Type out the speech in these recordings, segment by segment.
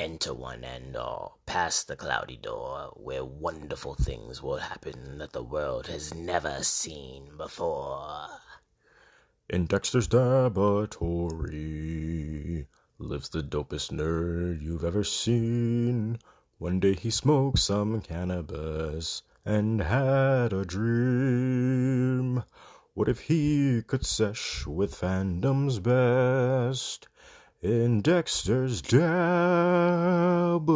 enter one and pass the cloudy door where wonderful things will happen that the world has never seen before. In Dexter's laboratory lives the dopest nerd you've ever seen. One day he smoked some cannabis and had a dream. What if he could sesh with fandom's best in Dexter's Dab?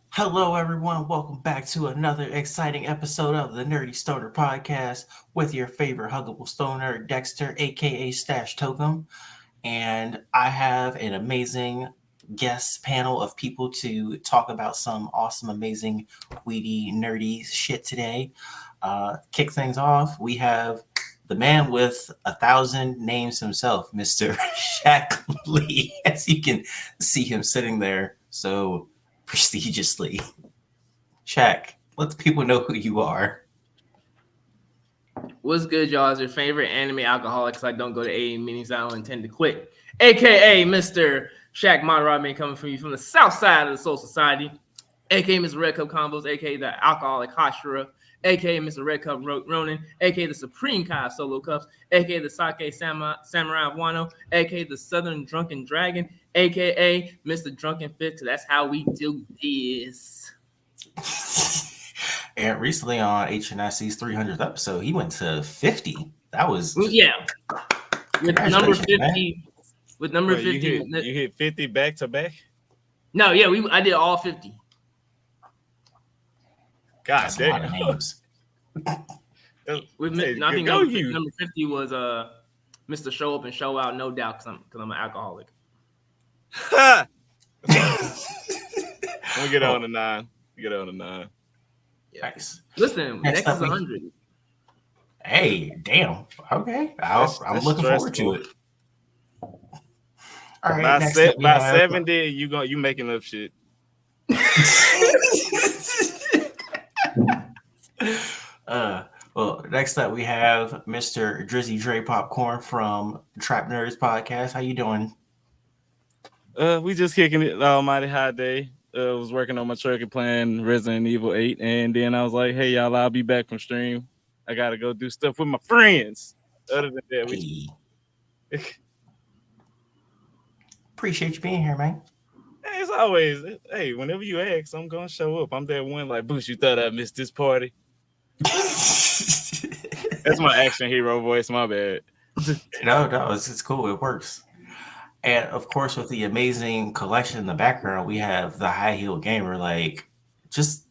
Hello, everyone. Welcome back to another exciting episode of the Nerdy Stoner Podcast with your favorite huggable stoner, Dexter, aka Stash Totem. And I have an amazing guest panel of people to talk about some awesome, amazing, weedy, nerdy shit today. Kick things off, we have the man with 1,000 names himself, Mr. Shaq Lee, as you can see him sitting there so prestigiously. Shaq, let the people know who you are. What's good, y'all? It's your favorite anime alcoholic, because I don't go to AA meetings. I don't intend to quit. AKA Mr. Shaq Monrodman, coming from you from the south side of the Soul Society. AKA Mr. Red Cup Combos, AKA the Alcoholic Hashira, AKA Mr. Red Cup Ronin, AKA the Supreme Kai Solo Cups, AKA the Sake Samurai Wano, AKA the Southern Drunken Dragon, AKA Mr. Drunken Fit. So that's how we do this. And recently on HNIC's 300th episode, he went to 50. That was with number 50. Man. With number 50, you hit 50 back to back. No, I did all 50. God damn. A lot of names. Number 50 was Mr. Show Up and Show Out, no doubt, because I'm an alcoholic. We'll get on to 9. Nice. Listen, next is 100. Hey, damn. Okay. I'm looking forward to it. All right. By 70, you making up shit. Well, next up we have Mr. Drizzy Dre Popcorn from Trap Nerds Podcast. How you doing? We just kicking it. Almighty hot day. Was working on my truck and playing Resident Evil 8, and then I was like, "Hey y'all, I'll be back from stream. I gotta go do stuff with my friends." Other than that, appreciate you being here, man. Hey, it's always whenever you ask, I'm gonna show up. I'm that one like, Boosh, you thought I missed this party? That's my action hero voice. My bad. No, it's cool. It works. And of course, with the amazing collection in the background, we have the High Heel Gamer. Like, just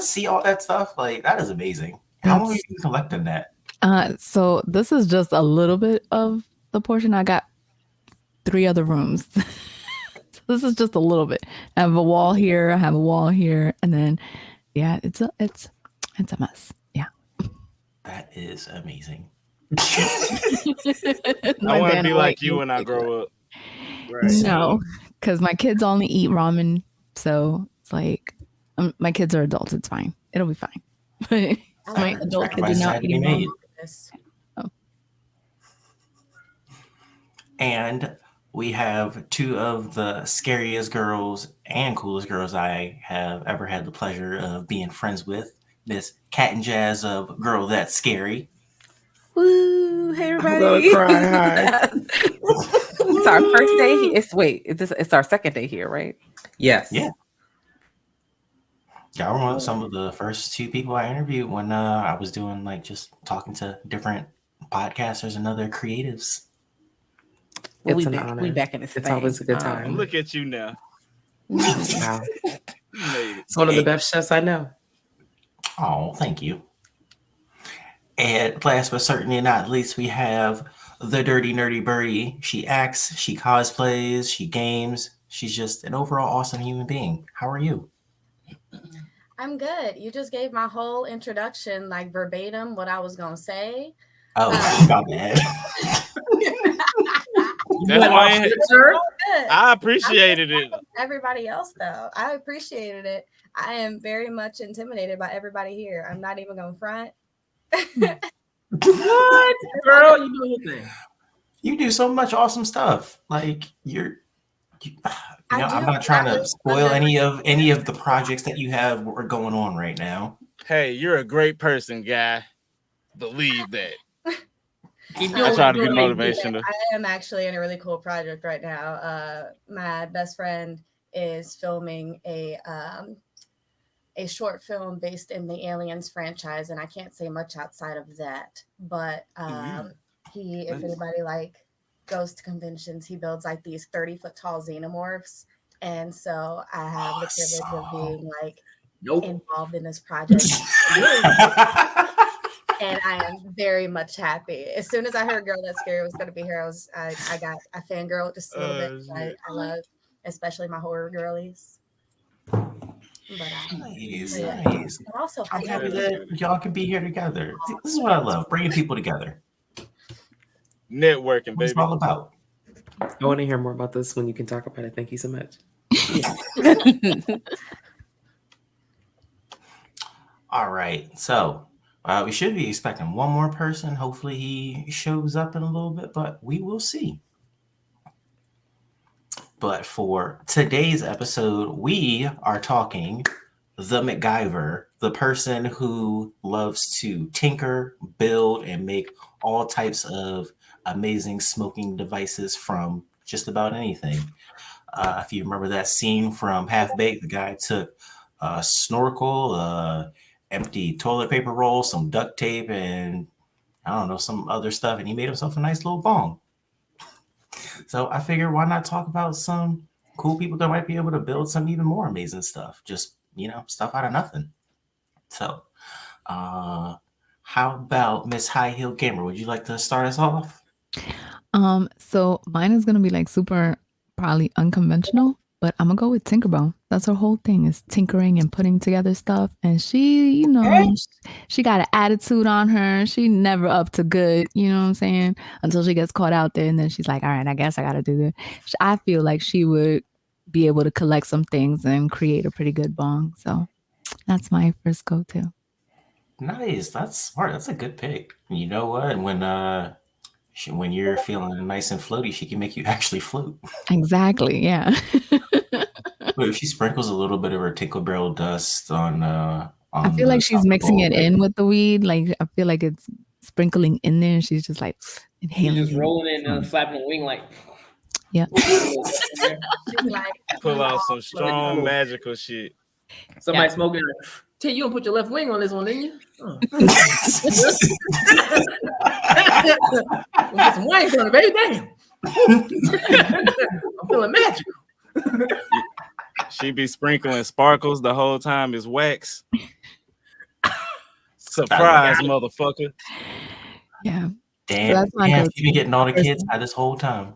see all that stuff. Like, that is amazing. How long have you been collecting that? So this is just a little bit of the portion. I got 3 other rooms. So this is just a little bit. I have a wall here. I have a wall here, and then it's a mess. Yeah, that is amazing. I want to be like you when I grow up. Right. No, because my kids only eat ramen, so it's like my kids are adults. It's fine. It'll be fine. My adult kids are not eating ramen. Oh. And we have 2 of the scariest girls and coolest girls I have ever had the pleasure of being friends with. Miss Cat and Jazz of Girl That's Scary. Woo! Hey everybody! Hi. It's our first day. It's our second day here, right? Yes. Yeah. Y'all were some of the first 2 people I interviewed when I was doing just talking to different podcasters and other creatives. Well, we back in this. It's always a good time. Look at you now. Wow. It's one of the best chefs I know. Oh, thank you. And last but certainly not least, we have the Dirty Nerdy Birdie. She acts, she cosplays, she games. She's just an overall awesome human being. How are you? I'm good. You just gave my whole introduction, like verbatim, what I was going to say. Oh, my bad. That's why I appreciated it. Everybody else, though, I appreciated it. I am very much intimidated by everybody here. I'm not even going to front. What? Girl, you doing your thing. You do so much awesome stuff. Like you I know, do, I'm not but trying I to live spoil under any of the projects that you have going on right now. Hey, you're a great person, guy. Believe that. Keep So I doing try what to you're be doing. motivational. I am actually in a really cool project right now. My best friend is filming a short film based in the Aliens franchise, and I can't say much outside of that. But if anybody like goes to conventions, he builds like these 30-foot tall xenomorphs, and so I have the privilege of being like involved in this project. And I am very much happy. As soon as I heard Girl That's Scary was going to be here, I fangirled just a little bit. I love, especially my horror girlies. But Nice. But also, I'm happy that y'all can be here together. This is what I love, bringing people together. Networking, What's it baby. all about? I want to hear more about this when you can talk about it. Thank you so much. All right. So we should be expecting one more person. Hopefully he shows up in a little bit, but we will see. But for today's episode, we are talking the Macgyver, the person who loves to tinker, build, and make all types of amazing smoking devices from just about anything. If you remember that scene from Half Baked, the guy took a snorkel, empty toilet paper roll, some duct tape, and I don't know, some other stuff, and he made himself a nice little bong. So I figured, why not talk about some cool people that might be able to build some even more amazing stuff? Just, stuff out of nothing. So, how about Miss High Heel Gamer? Would you like to start us off? So mine is gonna be like super probably unconventional, but I'm gonna go with Tinkerbell. That's her whole thing, is tinkering and putting together stuff. And she, she got an attitude on her. She never up to good, you know what I'm saying? Until she gets caught out there, and then she's like, all right, I guess I gotta do this. I feel like she would be able to collect some things and create a pretty good bong. So that's my first go-to. Nice. That's smart. That's a good pick. You know what? And when you're feeling nice and floaty, she can make you actually float. Exactly. Yeah. But if she sprinkles a little bit of her Tinkerbell dust on I feel like she's mixing it in with the weed. Like I feel like it's sprinkling in there, and she's just like inhaling. She's just rolling it and flapping the wing like. Yeah. Pull out some strong magical shit. Somebody smoking. Tell you don't put your left wing on this one, didn't you? Oh. Get some wine from it, baby. Damn. I'm feeling magical. She be sprinkling sparkles the whole time. Is wax. Surprise, motherfucker. Yeah. Damn, So she been getting all the kids out this whole time.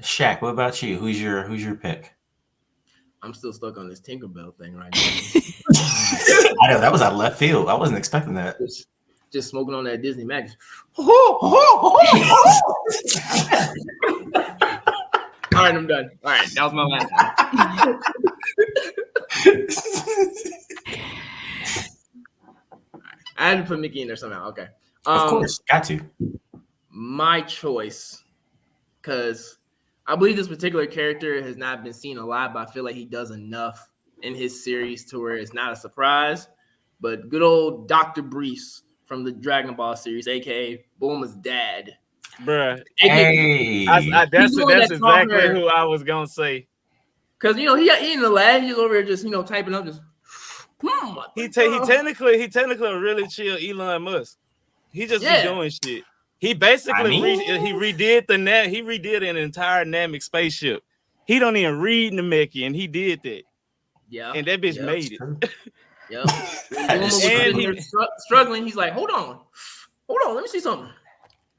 Shaq, what about you? Who's your pick? I'm still stuck on this Tinkerbell thing right now. I know that was out of left field. I wasn't expecting that. Just smoking on that Disney Magic. All right, I'm done. All right, that was my last one. I had to put Mickey in there somehow. Okay. Of course, got to. My choice, because I believe this particular character has not been seen a lot, but I feel like he does enough in his series to where it's not a surprise. But good old Dr. Brees from the Dragon Ball series, aka Bulma's dad. Bruh. Hey. That's exactly who I was gonna say. Because he in the lab, he's over here just typing up just. He technically a really chill Elon Musk. He just be doing shit. He basically he redid an entire Namek spaceship. He don't even read Namekian, and he did that. Yeah, and that bitch made it. Yep. And he was struggling. He's like, hold on, let me see something.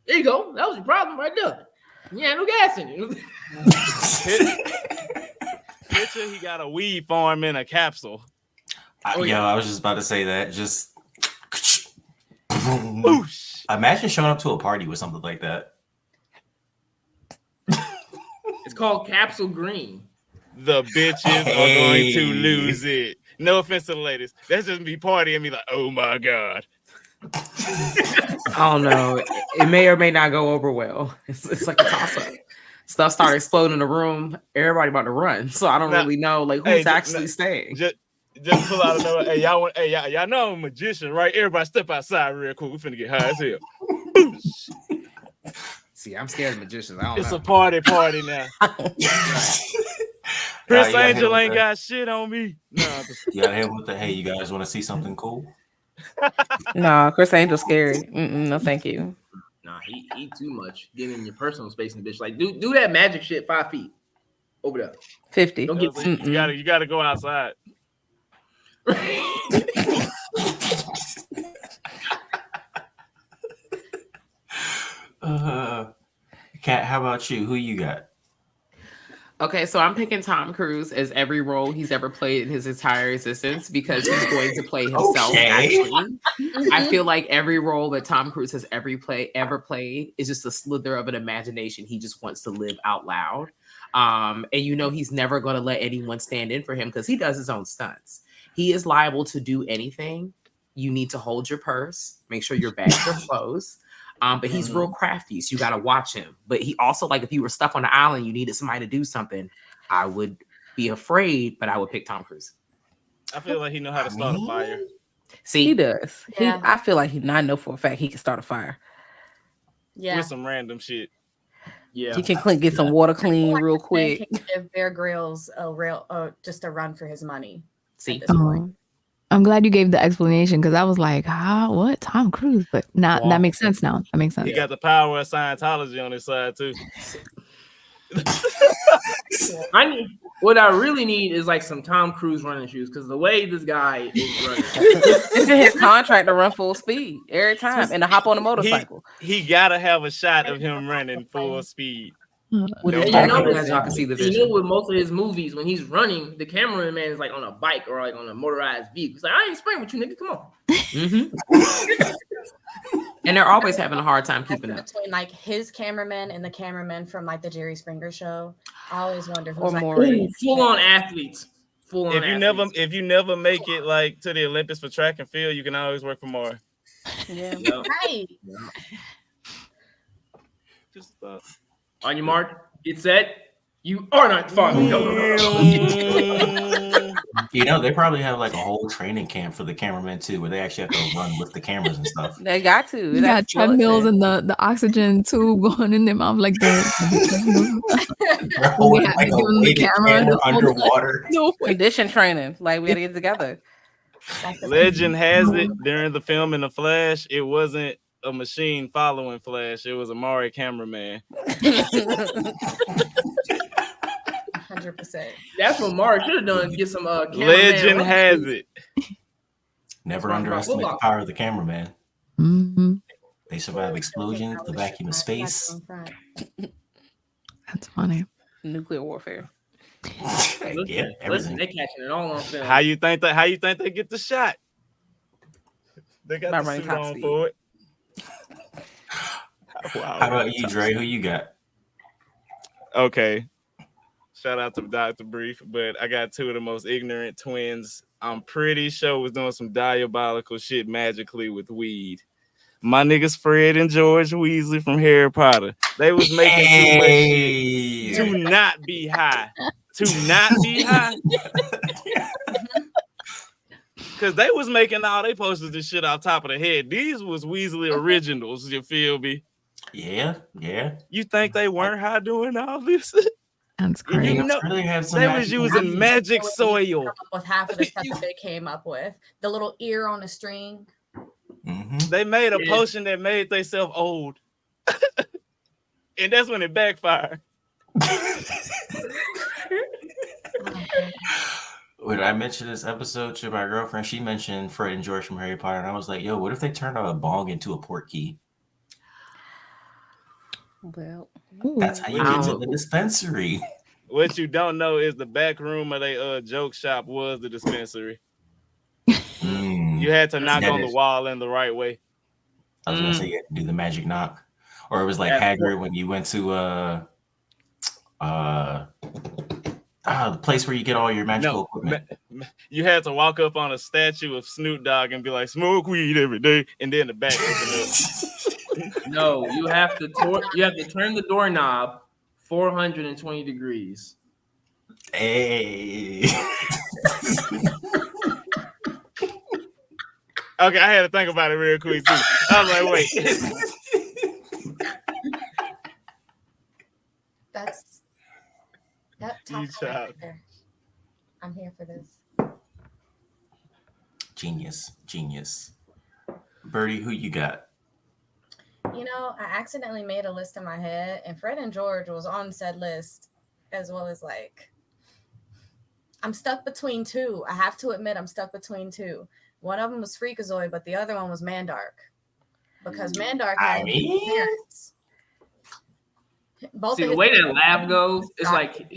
There you go. That was your problem right there. Yeah, no gas in it. Picture he got a weed farm in a capsule. I was just about to say that. Just imagine showing up to a party with something like that. It's called Capsule Green. The bitches are going to lose it. No offense to the ladies. That's just me partying and be like, oh my God. I don't know. It may or may not go over well. It's like a toss up. Stuff started exploding in the room. Everybody about to run. So I don't really know like who's actually staying. Just pull out another. Hey, y'all know I'm a magician, right? Everybody step outside real quick. We finna get high as hell. See, I'm scared of magicians. I don't It's know. a party now. Chris Angel ain't got shit on me. No, You got hit with the, hey, you guys want to see something cool? No, Chris Angel scary. No, thank you. Nah, he too much. Get in your personal space and bitch. Like do that magic shit 5 feet over there. 50. Don't get you gotta go outside. Kat, how about you? Who you got? Okay, so I'm picking Tom Cruise as every role he's ever played in his entire existence because he's going to play himself. Okay. Actually, I feel like every role that Tom Cruise has ever played is just a slither of an imagination he just wants to live out loud. And he's never going to let anyone stand in for him because he does his own stunts. He is liable to do anything. You need to hold your purse, make sure your bags are closed. But he's real crafty, so you got to watch him. But he also, like, if you were stuck on the island, you needed somebody to do something, I would be afraid, but I would pick Tom Cruise. I feel like he know how to start a fire. See, he does. Yeah. I feel like I know for a fact he can start a fire. Yeah. With some random shit. Yeah. He can get some water clean real He quick. can give Bear Grylls just a run for his money. See, at this point. I'm glad you gave the explanation because I was like, what? Tom Cruise? But now that makes sense now. That makes sense. He got the power of Scientology on his side too. What I really need is like some Tom Cruise running shoes because the way this guy is running, it's in his contract to run full speed every time and to hop on a motorcycle. He gotta have a shot of him running full speed. with most of his movies, when he's running, the cameraman is like on a bike or like on a motorized vehicle. He's like, I ain't spraying with you, nigga. Come on. And they're always having a hard time keeping up. Between like his cameraman and the cameraman from like the Jerry Springer show, I always wonder who's full on athletes. If you never make it like to the Olympics for track and field, you can always work for more. Yeah, right. Just on your mark, get set. You are not fun. They probably have like a whole training camp for the cameramen too, where they actually have to run with the cameras and stuff. They got to. You got treadmills and the oxygen tube going in their mouth like the camera underwater. Condition training. Like we got to get together. Legend has it during the film in The Flash, it wasn't a machine following Flash. It was a Maury cameraman. 100%. That's what Maury should have done. Get some cameraman. Legend has it. Never underestimate the power of the cameraman. Mm-hmm. They survive explosions, the vacuum of space. That's funny. Nuclear warfare. Yeah, everything. They catching it all on film. How you think they get the shot? They got the suit on for it. Wow. How about you, Dre? Who you got? Okay. Shout out to Dr. Brief, but I got two of the most ignorant twins I'm pretty sure was doing some diabolical shit magically with weed. My niggas Fred and George Weasley from Harry Potter. They was making too much shit to not be high. To not be high. Because they was making all they posters this shit off top of the head. These was Weasley originals, you feel me? Yeah. You think they weren't high doing all this? That's crazy. They was using magic soil. With half of the stuff that they came up with. The little ear on a string. Mm-hmm. They made a potion that made themselves old. And that's when it backfired. When I mentioned this episode to my girlfriend, she mentioned Fred and George from Harry Potter, and I was like, yo, what if they turned a bong into a port key? Well, that's how you get to the dispensary. What you don't know is the back room of their joke shop was the dispensary. You had to knock on the wall in the right way. I was gonna say you had to do the magic knock. Or it was like Hagrid when you went to The place where you get all your magical equipment. You had to walk up on a statue of Snoop Dogg and be like, "Smoke weed every day," and then the back open up. No, you have to turn the doorknob 420 degrees. Hey. Okay, I had to think about it real quick too. I was like, wait. That top right there. I'm here for this. Genius. Birdie, who you got? You know, I accidentally made a list in my head, and Fred and George was on said list, as well as like, I'm stuck between two. I have to admit, I'm stuck between two. One of them was Freakazoid, but the other one was Mandark, because Mandark had parents. Both see, the way that laugh goes, it's like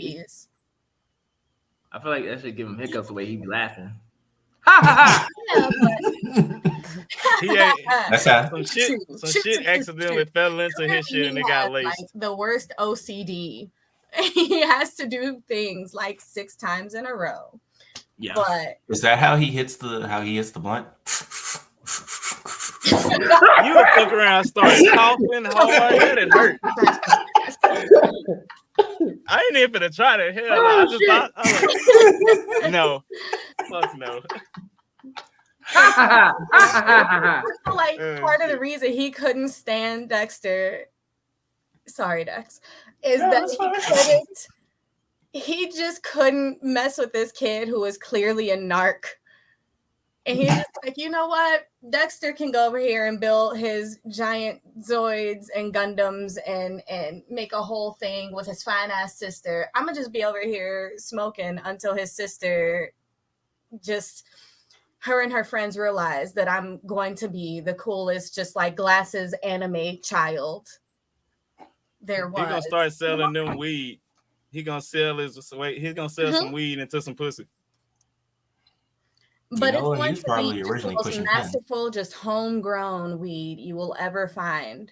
I feel like that should give him hiccups the way he be laughing. Ha ha ha! That's how some shit accidentally fell into his shit and it got laced. Like the worst OCD. He has to do things like 6 times in a row. Yeah. But is that how he hits the blunt? You would fuck around, start coughing hard, and it hurt. I ain't even gonna try to hell. I just thought, no, fuck no. Like part of the reason he couldn't stand Dexter, sorry Dex, is that he just couldn't mess with this kid who was clearly a narc. And he's just like, you know what? Dexter can go over here and build his giant Zoids and Gundams and make a whole thing with his fine ass sister. I'm gonna just be over here smoking until his sister her and her friends realize that I'm going to be the coolest, just like glasses anime child there was. He's gonna start selling them weed. He's gonna sell some weed into some pussy. But it's going to be just the most masterful, just homegrown weed you will ever find.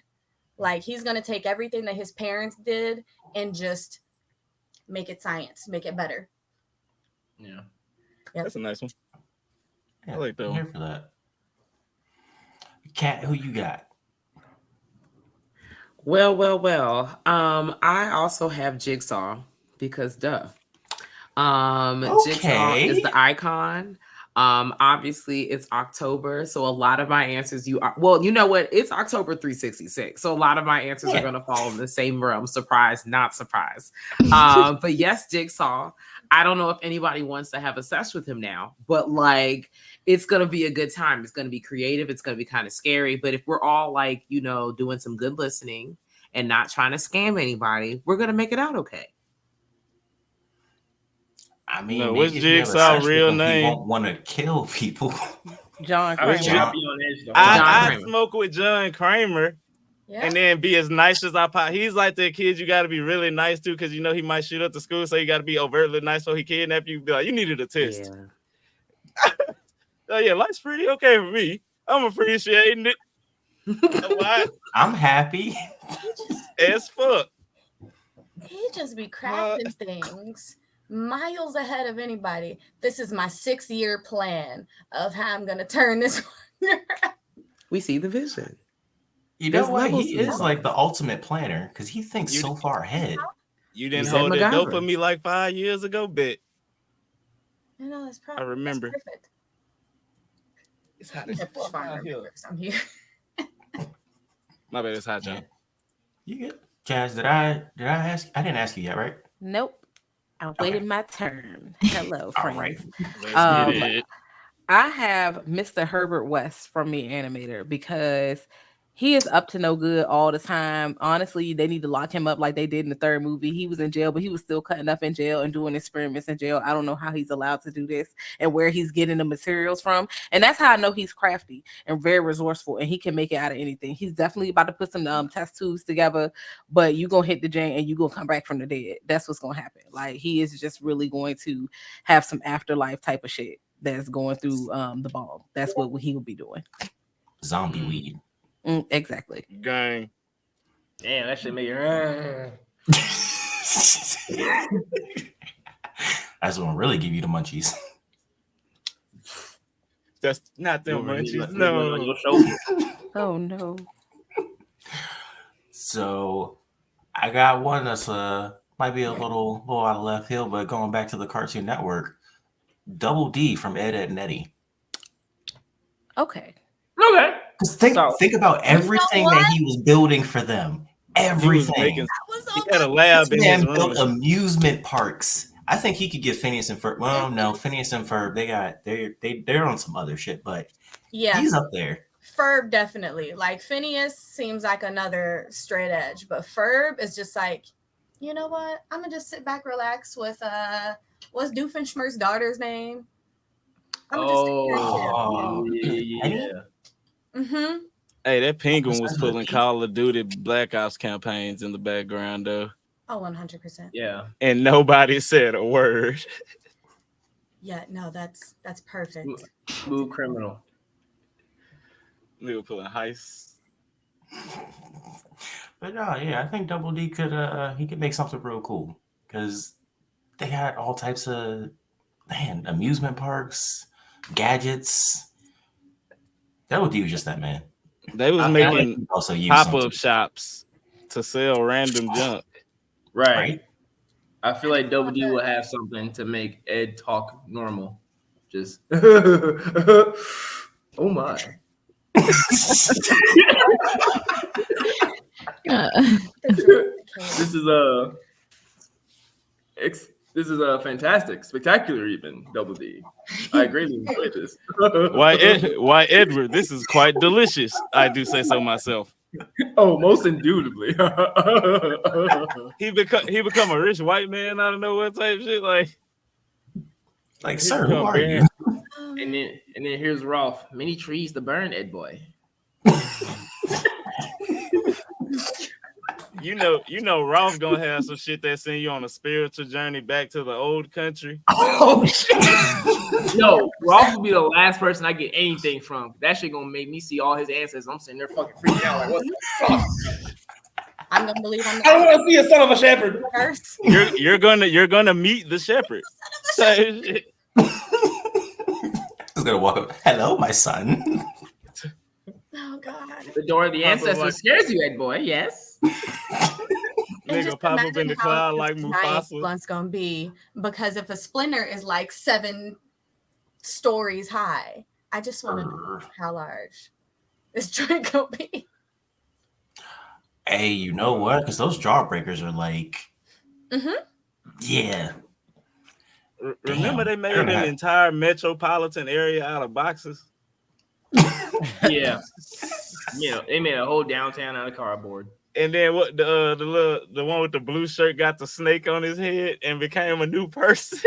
Like, he's going to take everything that his parents did and just make it science, make it better. Yeah. Yep. That's a nice one. Yeah, I like that one. Here for that. Kat, who you got? Well. I also have Jigsaw because duh. Jigsaw is the icon. Obviously it's October, so a lot of my answers you know what? It's October 366. So a lot of my answers are gonna fall in the same realm. Surprise, not surprise. But yes, Jigsaw. I don't know if anybody wants to have a sesh with him now, but like it's gonna be a good time. It's gonna be creative, it's gonna be kind of scary. But if we're all like, doing some good listening and not trying to scam anybody, we're gonna make it out okay. I mean, what's Jigsaw's real name? He won't want to kill people. John Kramer. I smoke with John Kramer, and then be as nice as I possibly. He's like the kid you got to be really nice to because he might shoot up the school, so you got to be overtly nice so he kidnap you. Be like, you needed a test. Yeah. Oh yeah, life's pretty okay for me. I'm appreciating it. I'm happy as fuck. He just be crafting things miles ahead of anybody. This is my 6-year plan of how I'm going to turn this one around. We see the vision. You know what? He is like the ultimate planner because he thinks so far ahead. You didn't hold it dope for me like 5 years ago, bet. That's I remember. That's perfect. It's hot as fuck out here. I'm here. My bad, it's hot, John. You good? Jazz, did I ask? I didn't ask you yet, right? Nope. I'm waiting my turn. Hello, friend. All right. Let's get it. I have Mr. Herbert West from Me Animator because he is up to no good all the time. Honestly, they need to lock him up like they did in the 3rd movie. He was in jail, but he was still cutting up in jail and doing experiments in jail. I don't know how he's allowed to do this and where he's getting the materials from. And that's how I know he's crafty and very resourceful and he can make it out of anything. He's definitely about to put some test tubes together, but you gonna hit the jam and you gonna come back from the dead. That's what's gonna happen. Like he is just really going to have some afterlife type of shit that's going through the bong. That's what he will be doing. Zombie weed. Exactly. Gang. Damn, that shit made That's gonna really give you the munchies. That's not them munchies. No. On your shoulder. Oh no. So I got one that's might be a little out of left field, but going back to the Cartoon Network, Double D from Ed, Edd and Eddy. Okay. Because think about everything that he was building for them. Everything. He had a lab in his room. Built amusement parks. I think he could get Phineas and Ferb. Well, no, Phineas and Ferb. They're on some other shit, but yeah, he's up there. Ferb definitely. Like Phineas seems like another straight edge, but Ferb is just like, you know what? I'm gonna just sit back, relax with what's Doofenshmirtz's daughter's name? I'm gonna yeah. Mm-hmm. Hey, that penguin was pulling Call of Duty Black Ops campaigns in the background, though. Oh, 100%. Yeah. And nobody said a word. Yeah, no, that's perfect. Smooth criminal. They were pulling heists. But no, yeah, I think Double D could make something real cool because they had all types of amusement parks, gadgets. Double D was just that man. They was making pop-up shops to sell random junk. Right. I feel like Double D will have something to make Ed talk normal. Just oh my. This is a fantastic, spectacular, even Double D. I greatly enjoyed this. Why, Edward? This is quite delicious. I do say so myself. Oh, most indubitably. he become a rich white man out of nowhere type shit. Like sir, who are you? And then here's Rolf. Many trees to burn, Ed boy. You know, Rolf gonna have some shit that send you on a spiritual journey back to the old country. Oh shit! Yo, Rolf will be the last person I get anything from. That shit gonna make me see all his ancestors. I'm sitting there fucking freaking out. Like, what the fuck? I'm gonna believe I don't want to see a son of a shepherd. You're gonna meet the shepherd. He's gonna walk up. Hello, my son. Oh God! The door of the ancestors scares you, Ed boy. Yes. Nigga pop up in the cloud like Mufasa. One's gonna be because if a splinter is like 7 stories high, I just want to know how large this joint gonna be. Hey, you know what? Because those jawbreakers are like, yeah. Remember they made an entire metropolitan area out of boxes. Yeah. Yeah, they made a whole downtown out of cardboard. And then what the one with the blue shirt got the snake on his head and became a new person.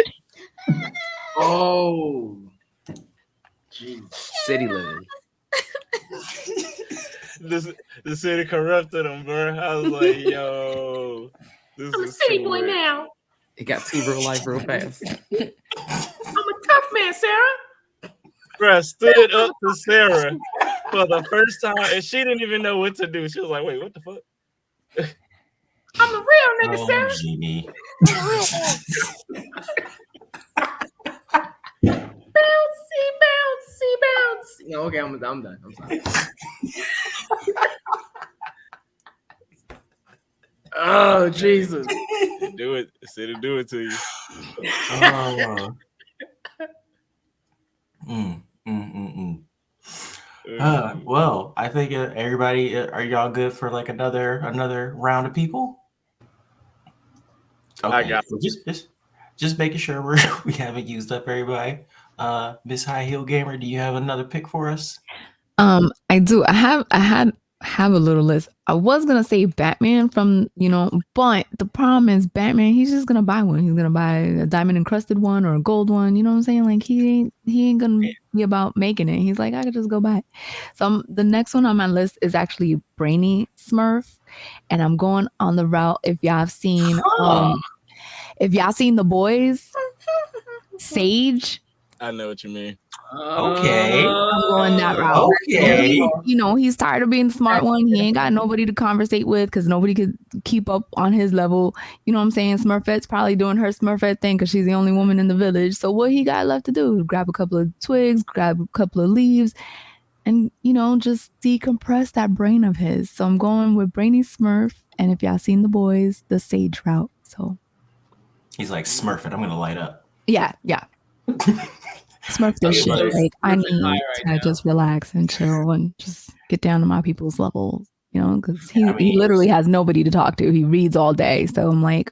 Oh, jeez. City living. The city corrupted him, bro. I was like, yo, this I'm is a city so boy weird. now. It got too real life real fast. I'm a tough man, Sarah. Bruh, stood up to Sarah for the first time, and she didn't even know what to do. She was like, wait, what the fuck? I'm a real nigga, Sarah. Genie. Bouncy. No, okay, I'm done. I'm sorry. Oh, Jesus. Do it. Said to do it to you. Well, I think everybody, are y'all good for like another round of people? Okay. I got so just making sure we haven't used up everybody. Miss High Heel Gamer, do you have another pick for us? I do. I have a little list. I was gonna say Batman from, but the problem is Batman, he's just gonna buy one. He's gonna buy a diamond encrusted one or a gold one. You know what I'm saying? Like he ain't gonna be about making it. He's like, I could just go buy it. So the next one on my list is actually Brainy Smurf, and I'm going on the route. If y'all have seen, The Boys, Sage. I know what you mean. Okay. I'm going that route. Okay. You know, he's tired of being the smart one. He ain't got nobody to conversate with because nobody could keep up on his level. You know what I'm saying? Smurfette's probably doing her Smurfette thing because she's the only woman in the village. So what he got left to do? Grab a couple of twigs, grab a couple of leaves, and, you know, just decompress that brain of his. So I'm going with Brainy Smurf. And if y'all seen The Boys, the sage route. So he's like, Smurf it. I'm going to light up. Yeah. Smurf this shit. Like, I need to just relax and chill and just get down to my people's level, you know, because he literally has nobody to talk to. He reads all day. So I'm like,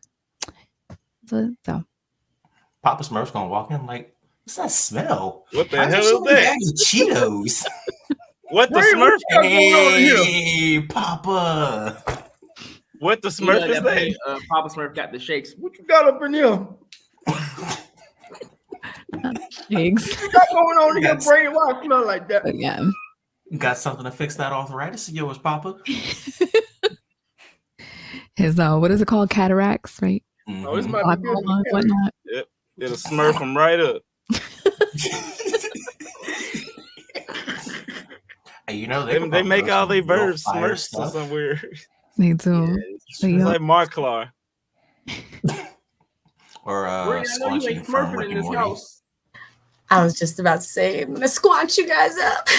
so. Papa Smurf's going to walk in like, what's that smell? What the hell is that? Bags of Cheetos. What the Smurf? Hey, Papa. What the Smurf is that? Papa Smurf got the shakes. What you got up in here? Shakes. What you got going on here, Brady? Why I smell like that? Yeah. Got something to fix that arthritis of yours, Papa? His what is it called? Cataracts, right? Oh, this might be good. Whatnot. Yep. It'll Smurf him right up. You know, they make all their verbs Smurfs or somewhere. They do. Yeah, it's like Marklar. Or Squanchy from Rick and Morty. House. I was just about to say, I'm gonna squanch you guys up.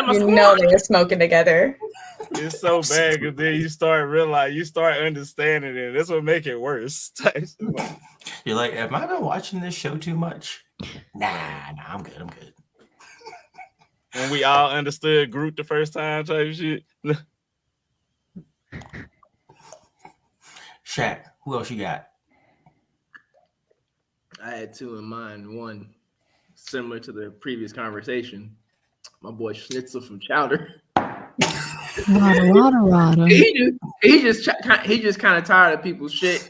You know they were smoking together. It's so bad because then you start realizing, you start understanding it. That's what make it worse. You're like, have I been watching this show too much? Nah, I'm good. When we all understood Groot the first time type shit. Shaq, who else you got? I had two in mind. One, similar to the previous conversation, my boy Schnitzel from Chowder. Rada. He just kind of tired of people's shit.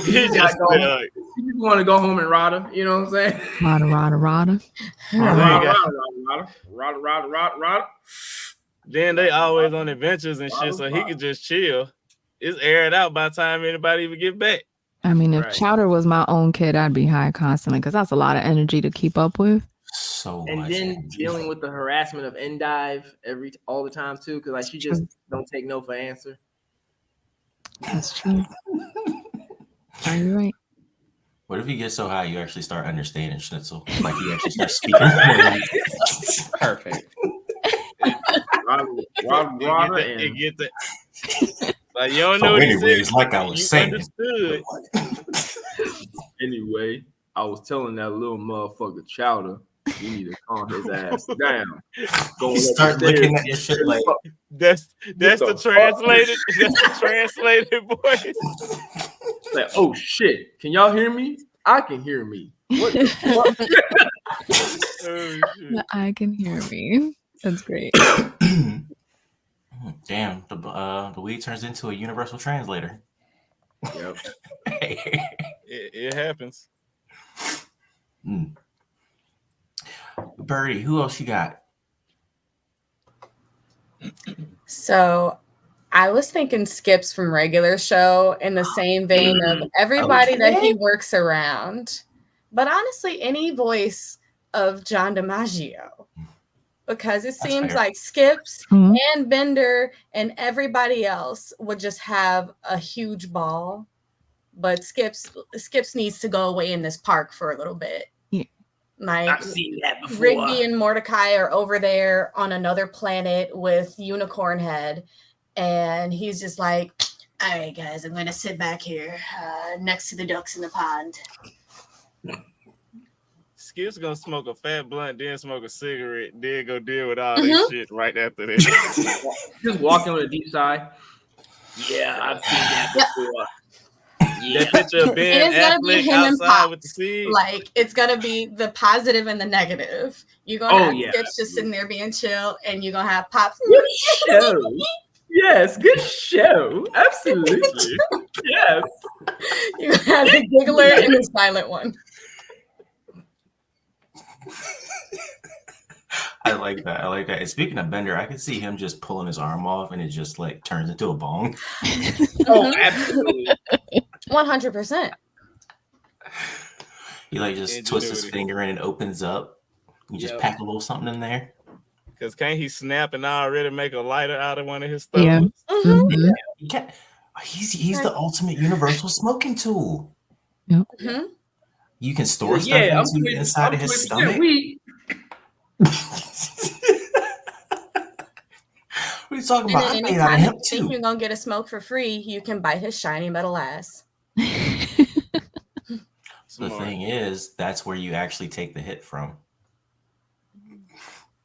He just want to go home and rada. You know what I'm saying? Rada. Rada. Then they always on adventures and shit, so he could just chill. It's aired out by the time anybody even get back. I mean, if Chowder was my own kid, I'd be high constantly because that's a lot of energy to keep up with. And then dealing with the harassment of Endive all the time too, because like she just don't take no for answer. That's true. Are you right? What if you get so high you actually start understanding Schnitzel? Like you actually start speaking. Perfect. You get that. Like you don't know what anyways, like I was saying. Understood. Anyway, I was telling that little motherfucker Chowder, you need to calm his ass down. Go start looking at your shit like that's the translated. That's the translated voice. Like, oh shit, can y'all hear me? I can hear me. What the fuck? I can hear me. That's great. Damn, the weed turns into a universal translator. Yep. It happens. Birdie, who else you got? So I was thinking Skips from Regular Show in the same vein of everybody that he works around. But honestly, any voice of John DiMaggio. Because it seems like Skips and Bender and everybody else would just have a huge ball. But Skips needs to go away in this park for a little bit. Yeah. Like I've seen that before. Rigby and Mordecai are over there on another planet with Unicorn Head. And he's just like, all right, guys, I'm going to sit back here next to the ducks in the pond. Skip's gonna smoke a fat blunt, then smoke a cigarette, then go deal with all this shit right after that. Just walking with a deep sigh. Yeah, I've seen that before. Yeah. That picture of Ben Affleck outside with the seed. Like, it's gonna be the positive and the negative. You're gonna have Skips just sitting there being chill, and you're gonna have Pops. Good show. Yes, good show. Absolutely. Yes. You're gonna have the giggler and the silent one. I like that. I like that. And speaking of Bender, I could see him just pulling his arm off, and it just like turns into a bong. Oh, absolutely. 100%. He like just twists his finger and it opens up. You just pack a little something in there. Because can't he snap and already make a lighter out of one of his Yeah. thumbs? Yeah, he can't. He's the ultimate universal smoking tool. Yep. Mm-hmm. You can store stuff inside of his stomach. What are you talking about? And anytime you think you're gonna get a smoke for free, you can bite his shiny metal ass. The thing is, that's where you actually take the hit from.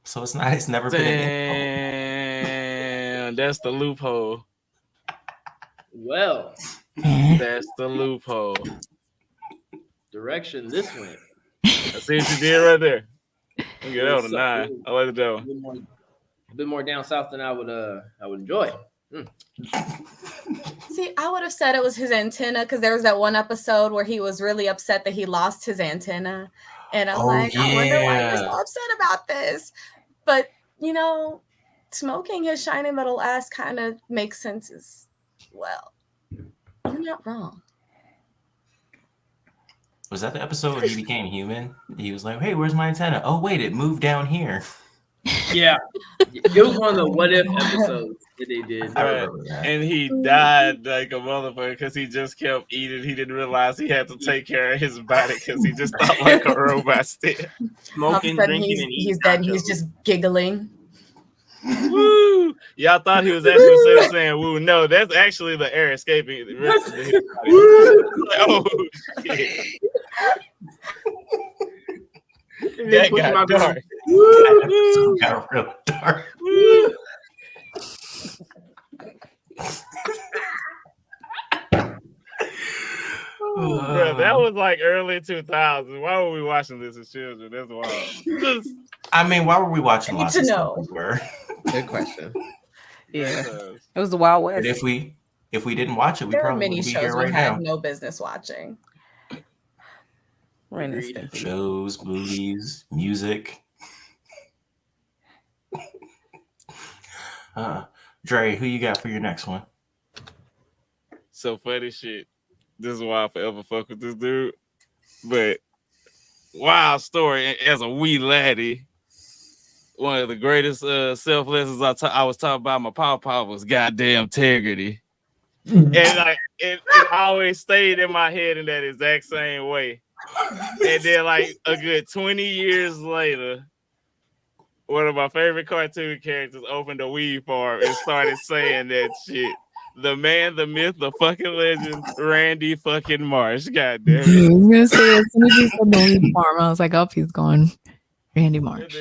So it's never been an Damn, that's the loophole. Well, that's the loophole. Direction this went. I see what you did right there. I get out of 9. I like that one. A bit more down south than I would enjoy. See, I would have said it was his antenna because there was that one episode where he was really upset that he lost his antenna. And I'm I wonder why you're so upset about this. But, smoking his shiny metal ass kind of makes sense as well. You're not wrong. Was that the episode where he became human? He was like, hey, where's my antenna? Oh, wait, it moved down here. Yeah. It was one of the what if episodes that they did. I remember that. And he died like a motherfucker because he just kept eating. He didn't realize he had to take care of his body because he just thought like a robot still. Smoking, drinking, and eating. He's dead. He's just giggling. Woo! Y'all thought he was actually saying woo. No, that's actually the air escaping. Oh, shit. That got dark. That got real dark. Bro, that was like early 2000s. Why were we watching this as children? That's wild. I mean, why were we watching lots of stuff? Good question. Yeah, it was the Wild West. But if we didn't watch it, we probably wouldn't be here right now. Have no business watching. Shows, movies, music. Dre, who you got for your next one? So funny shit. This is why I forever fuck with this dude. But wild story. As a wee laddie, one of the greatest self lessons I was taught by my papa was goddamn integrity. And like it always stayed in my head in that exact same way. And then like a good 20 years later, one of my favorite cartoon characters opened a weed farm and started saying that shit. The man, the myth, the fucking legend, Randy fucking Marsh. God damn it. I was gonna say as soon as you said the weed farm, I was like, oh, he's gone. Randy Marsh.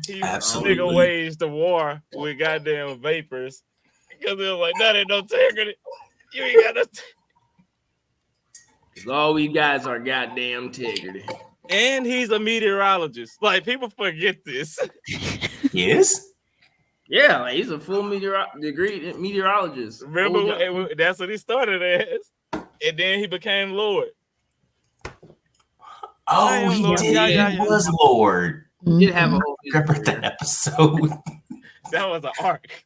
He nigga waged the war with goddamn vapors because it was like, that ain't no integrity. You ain't got no. Because all we guys are goddamn integrity. And he's a meteorologist. Like people forget this. Yes. Yeah, like he's a full degree meteorologist. Remember, that's what he started as, and then he became Lord. Oh, he Lord. did. He was Lord. He did have a whole. Remember that episode? That was an arc.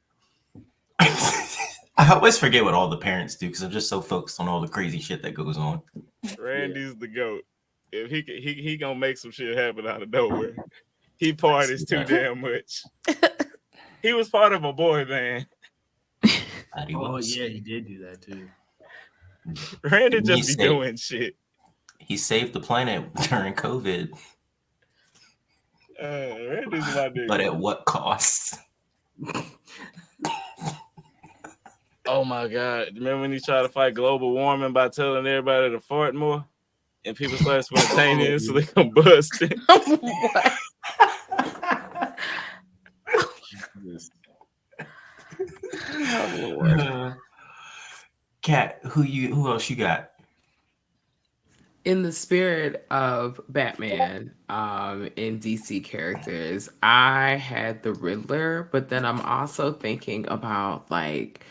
I always forget what all the parents do because I'm just so focused on all the crazy shit that goes on. Randy's the GOAT. If he gonna make some shit happen out of nowhere. He parties too damn much. He was part of a boy band. Oh yeah, he did do that too. Randy just be doing shit. He saved the planet during COVID. Randy's my dude. But at what cost? Oh my God. Remember when he tried to fight global warming by telling everybody to fart more? And people started spontaneously combusting. Kat, who else you got? In the spirit of Batman, in DC characters, I had the Riddler, but then I'm also thinking about like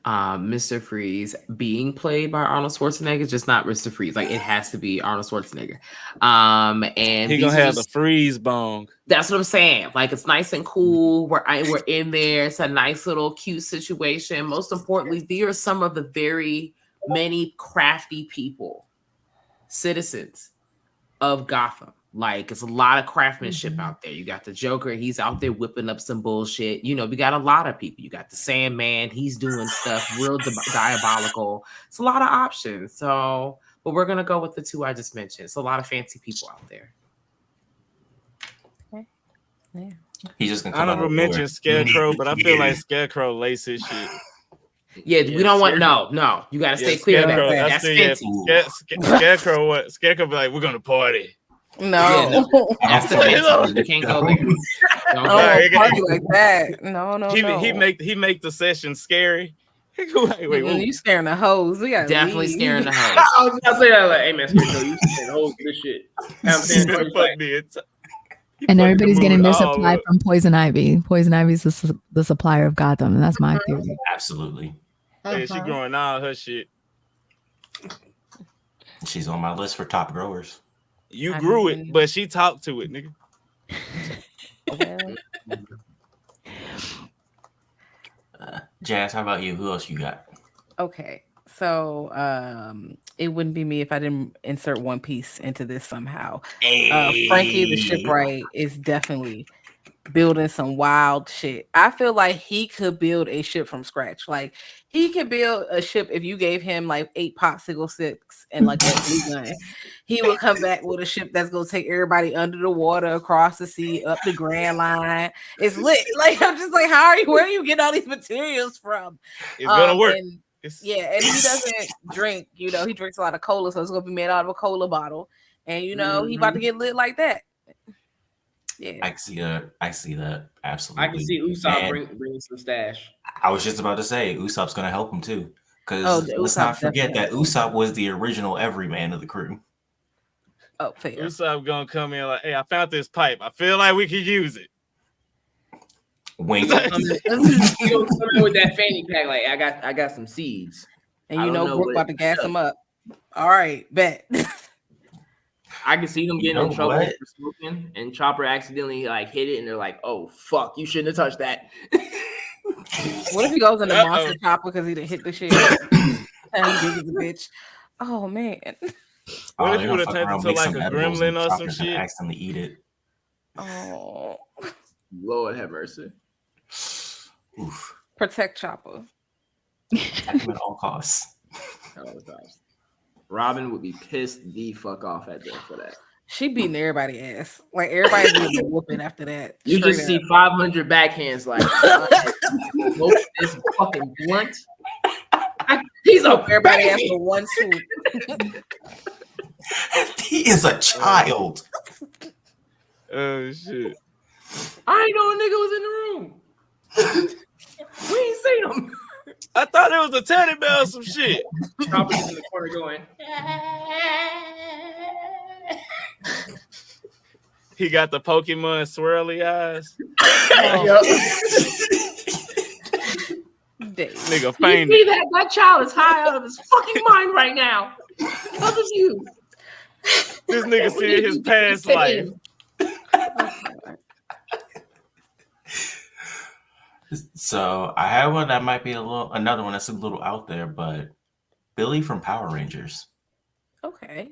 Mr. Freeze being played by Arnold Schwarzenegger, just not Mr. Freeze. Like it has to be Arnold Schwarzenegger. And he gonna have the freeze bong. That's what I'm saying. Like it's nice and cool. We're in there. It's a nice little cute situation. Most importantly, these are some of the very many crafty people, citizens of Gotham. Like it's a lot of craftsmanship out there. You got the Joker, he's out there whipping up some bullshit. You know, we got a lot of people. You got the Sandman, he's doing stuff real diabolical. It's a lot of options. So, but we're gonna go with the two I just mentioned. It's a lot of fancy people out there. Okay. Yeah. He's just gonna I don't mention Scarecrow, but I feel like Scarecrow lace his shit. Yeah, we don't want no. You gotta stay clear of that. That's fancy. Scarecrow, what? Scarecrow be like, we're gonna party. No, that's the fancy. You can't go there. Don't party like that. No. He make the session scary. Wait. You scaring the hoes. We got definitely scaring the hoes. I was gonna say that like, hey man, Scarecrow, you scaring the hoes for this shit. I'm saying, and everybody's getting their supply from Poison Ivy. Poison Ivy's the supplier of Gotham, and that's my theory. Absolutely. Hey, she growing all her shit. She's on my list for top growers. You grew it, but she talked to it, nigga. Jazz, how about you? Who else you got? Okay, so it wouldn't be me if I didn't insert One Piece into this somehow. Frankie the Shipwright is definitely building some wild shit. I feel like he could build a ship from scratch. Like he could build a ship if you gave him like 8 popsicle sticks and like a blue gun. He would come back with a ship that's gonna take everybody under the water, across the sea, up the Grand Line. It's lit. Like I'm just like, where are you getting all these materials from? It's gonna work. And he doesn't drink, he drinks a lot of cola, so it's gonna be made out of a cola bottle. And he about to get lit like that. Yeah, I see that. Absolutely. I can see Usopp bringing some stash. I was just about to say Usopp's gonna help him too. Because let's not forget that Usopp was the original everyman of the crew. Oh, fair. Usopp gonna come in like, hey, I found this pipe. I feel like we could use it. Wink. You gonna come in with that fanny pack like I got some seeds. And Brooke about to gas him up. All right, bet. I can see them getting in trouble for smoking, and Chopper accidentally like hit it, and they're like, "Oh fuck, you shouldn't have touched that." What if he goes in the monster chopper because he didn't hit the shit? And he big as a bitch. Oh man. What if he would have turned into like a gremlin or some shit? Asked him to eat it. Oh, Lord have mercy. Oof. Protect Chopper. At all costs. Robin would be pissed the fuck off at them for that. She beating everybody ass. Like everybody's getting a whooping after that. You just see 500 backhands like this fucking blunt. He's up everybody ass for one swoop. He is a child. Oh shit. I ain't know a nigga was in the room. We ain't seen him. I thought it was a teddy bear or some shit. Probably in the corner going. He got the Pokemon swirly eyes. Nigga fainted. You see that child is high out of his fucking mind right now. Because of you. This nigga seeing his past life. So I have one that might be another one that's a little out there, but Billy from Power Rangers. Okay.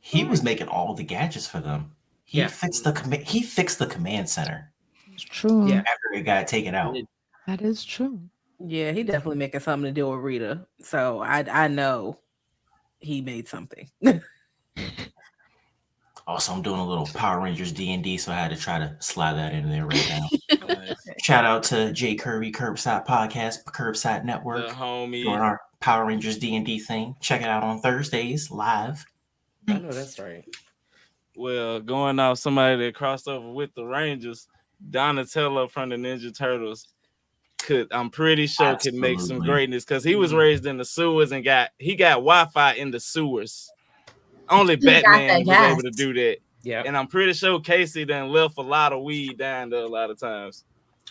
He was making all the gadgets for them. He fixed the command center. It's true. Yeah, after it got taken out. That is true. Yeah, he definitely making something to do with Rita. So I know he made something. Also, I'm doing a little Power Rangers D&D, so I had to try to slide that in there right now. Shout out to Jay Kirby, Curbside Podcast, Curbside Network. The homie. Doing our Power Rangers D&D thing. Check it out on Thursdays, live. I know that's right. Well, going off somebody that crossed over with the Rangers, Donatello from the Ninja Turtles I'm pretty sure could make some greatness because he was raised in the sewers and got Wi-Fi in the sewers. Only Batman was able to do that. Yeah. And I'm pretty sure Casey done left a lot of weed down there a lot of times.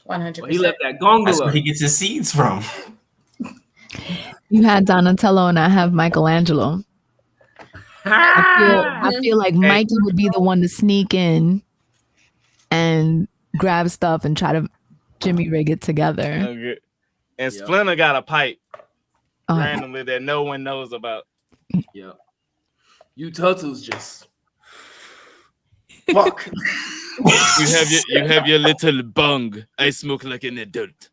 100%. Well, he left that That's where gondola. he gets his seeds from. You had Donatello, and I have Michelangelo. I feel like Mikey would be the one to sneak in and grab stuff and try to Jimmy rig it together. Okay. And Splinter got a pipe Oh. randomly that no one knows about. Yep. You turtles just fuck. You have your little bong. I smoke like an adult.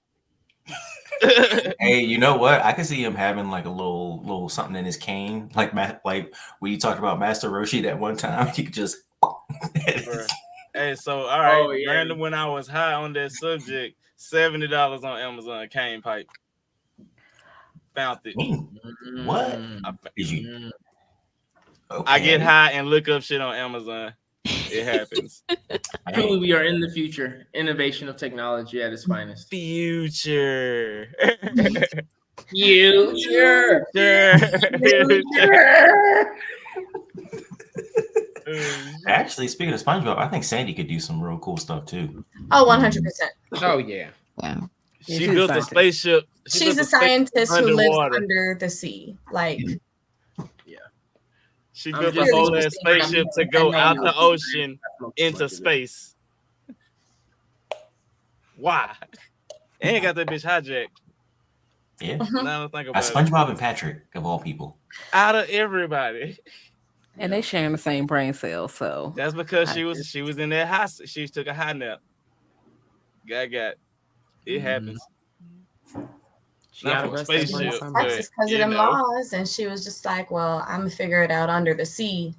Hey, you know what? I could see him having like a little something in his cane, like when you talked about Master Roshi that one time. He could just. Hey, so all right, Oh, yeah. random. When I was high on that subject, $70 on Amazon cane pipe. Found it. What? Did you? Okay. I get high and look up shit on Amazon. It happens. Truly, we are in the future. Innovation of technology at its finest. Future. Future. Actually, speaking of SpongeBob, I think Sandy could do some real cool stuff too. Oh, 100%. Oh yeah. Yeah. She built a spaceship. She's a scientist who lives underwater. under the sea. Like, She built a whole ass spaceship to go out the ocean into space. Why? And got that bitch hijacked. Yeah. Now I think about SpongeBob and Patrick, of all people. Out of everybody. And they sharing the same brain cells, so that's because she was in that high. She took a high nap. Got it happens. She got a spaceship. That's because of them laws, and she was just like, "Well, I'm gonna figure it out under the sea."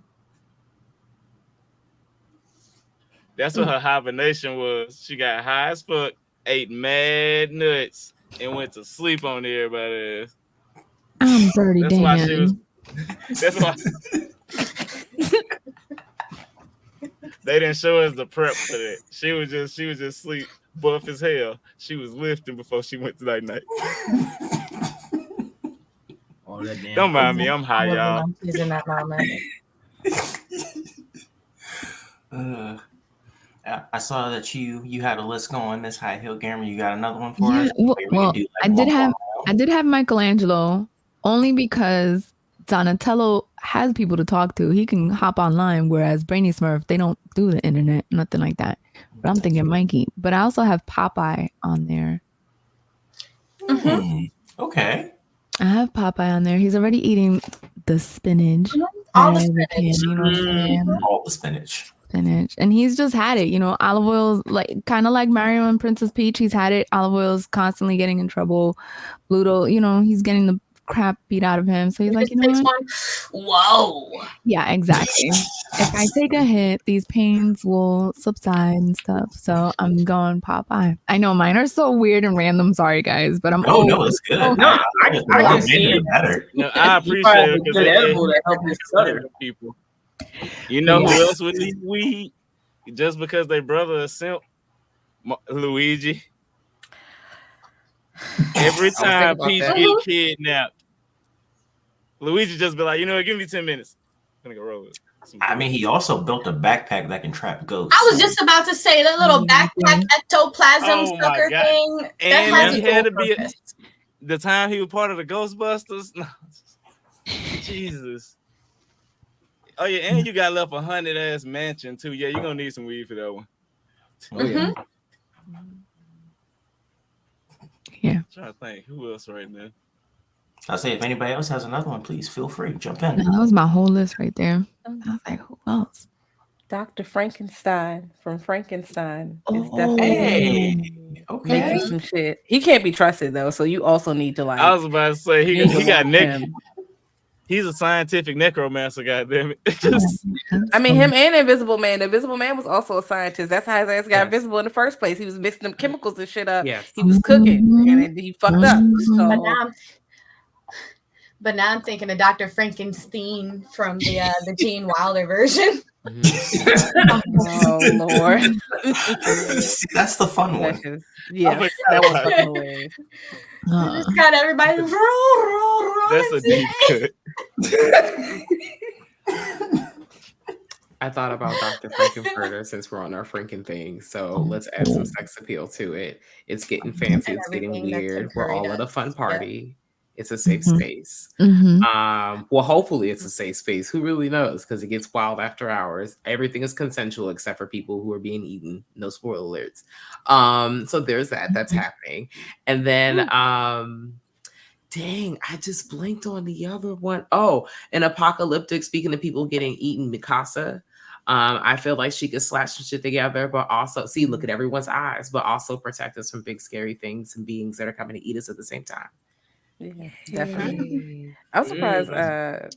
That's what her hibernation was. She got high as fuck, ate mad nuts, and went to sleep on everybody else. I'm dirty. That's why she was. That's why. They didn't show us the prep for that. She was just sleep, buff as hell. She was lifting before she went to that night. Oh, that damn. Don't mind me, I'm high, y'all. He's in that moment. I saw that you had a list going. This High Hill Gamer, you got another one for us? Well, I did have Michelangelo only because Donatello has people to talk to. He can hop online, whereas Brainy Smurf, they don't do the internet, nothing like that. But I'm thinking Mikey. But I also have Popeye on there. Okay. I have Popeye on there. He's already eating the spinach. All the spinach. All the spinach. And he's just had it, olive oil's kind of like Mario and Princess Peach. He's had it. Olive oil's constantly getting in trouble. Bluto, he's getting the crap beat out of him. So he's like, whoa. Yeah, exactly. If I take a hit, these pains will subside and stuff. So I'm going Popeye. I know mine are so weird and random. Sorry, guys, but I'm. Oh no, it's good. No, I can see it better. No, I appreciate it because it helps people. You know who else would eat weed just because they brother a simp? Luigi. Every time Peach get kidnapped, Luigi just be like, give me 10 minutes. I'm gonna go roll it. I mean, he also built a backpack that can trap ghosts. I was just about to say that little backpack ectoplasm sucker thing. And that he had to be the time he was part of the Ghostbusters. No. Jesus. Oh yeah, and you got left a 100-ass mansion too. Yeah, you're gonna need some weed for that one. Oh yeah. Yeah. I'm trying to think who else right now. I'll say if anybody else has another one, please feel free. Jump in. No, that was my whole list right there. I was like, who else? Dr. Frankenstein from Frankenstein is definitely making some shit. He can't be trusted though, so you also need to I was about to say he got naked. He's a scientific necromancer, goddamn it. I mean, him and Invisible Man. The Invisible Man was also a scientist. That's how his ass got invisible in the first place. He was mixing them chemicals and shit up. Yes. He was cooking and then he fucked up. So. But now I'm thinking of Dr. Frankenstein from the Gene Wilder version. Oh Lord. See, that's the fun one. Yeah, that was fucking hilarious. Just got everybody. That's a deep cut. I thought about Dr. Frankenfurter since we're on our Franken thing. So let's add some sex appeal to it. It's getting fancy. It's getting weird. We're all at a fun party. It's a safe space. Well, hopefully it's a safe space. Who really knows? Because it gets wild after hours. Everything is consensual except for people who are being eaten. No spoiler alerts. So there's that. That's happening. And then dang, I just blinked on the other one. Oh, an apocalyptic, speaking of people getting eaten, Mikasa. I feel like she could slash some shit together, but also look at everyone's eyes, but also protect us from big scary things and beings that are coming to eat us at the same time. Yeah, definitely. I'm surprised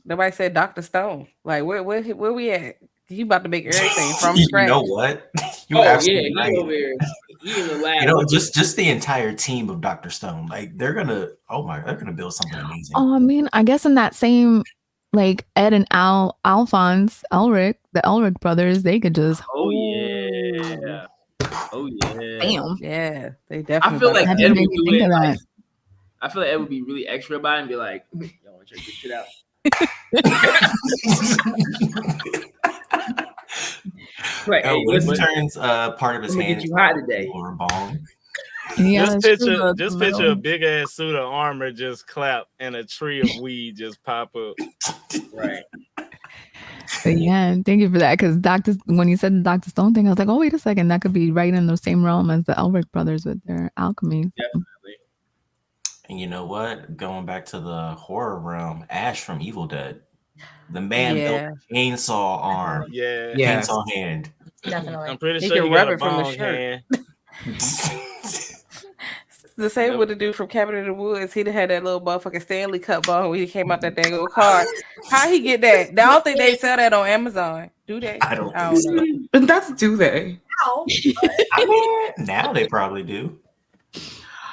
nobody said Dr. Stone. Like where we at? You about to make everything from scratch. You know what? You're absolutely right. Over here. He in the lab. You know, just the entire team of Dr. Stone. Like they're gonna build something amazing. Oh, I mean, I guess in that same like Ed and Alphonse, Elric, the Elric brothers, they could just Oh yeah. Damn. Yeah, they definitely. I feel like Ed would do it. Like, I feel like Ed would be really extra about it and be like, y'all want to check this shit out. Like, hey, Elwood turns part of his hand get you high today. Or a bong. Yeah, just picture a big ass suit of armor just clap and a tree of weed just pop up. Right. But yeah, thank you for that. Because when you said the Dr. Stone thing, I was like, oh, wait a second, that could be right in the same realm as the Elric brothers with their alchemy. Definitely. And you know what? Going back to the horror realm, Ash from Evil Dead. The man built a chainsaw arm. Yeah. Chainsaw hand. Definitely. I'm pretty He sure can you got rub a it from the bong shirt. hand. The same with the dude from Cabin in the Woods. He'd had that little motherfucking Stanley Cup bong when he came out that dang old car. How he get that? I don't think they sell that on Amazon. Do they? I don't know. But that's do they? Now they probably do.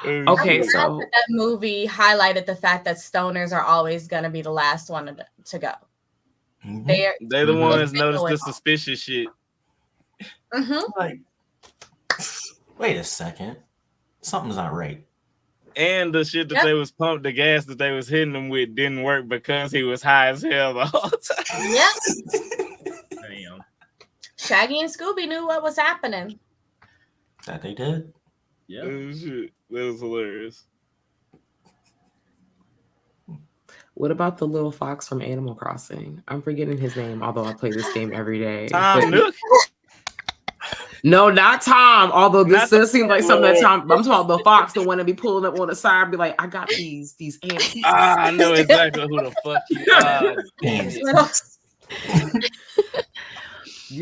Okay, so that movie highlighted the fact that stoners are always going to be the last one to go. They're the ones notice the suspicious shit. Like, wait a second, something's not right. And the shit that they was pumped, the gas that they was hitting him with didn't work because he was high as hell the whole time. Yep. Damn. Shaggy and Scooby knew what was happening. That they did. Yeah. Shit. That was hilarious. what about the little fox from Animal Crossing? I'm forgetting his name, although I play this game every day. Tom Nook? No, not Tom. Although this does seem like something that Tom. I'm talking about the fox, the one that be pulling up on the side, and be like, "I got these ants." I know exactly who the fuck you are.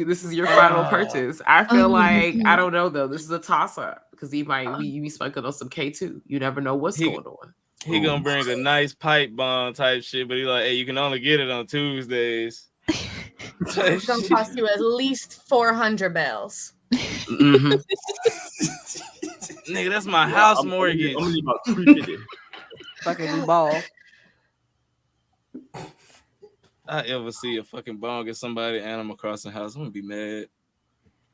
This is your final purchase. I feel like I don't know though. This is a toss up because you be smoking on some K2. You never know what's going on. He gonna bring a nice pipe bomb type shit, but he like, hey, you can only get it on Tuesdays. It's gonna cost you at least 400 bells. Mm-hmm. Nigga, that's my house mortgage. I'm gonna need about 350. Fucking ball. I ever see a fucking bong at somebody Animal Crossing house, I'm gonna be mad.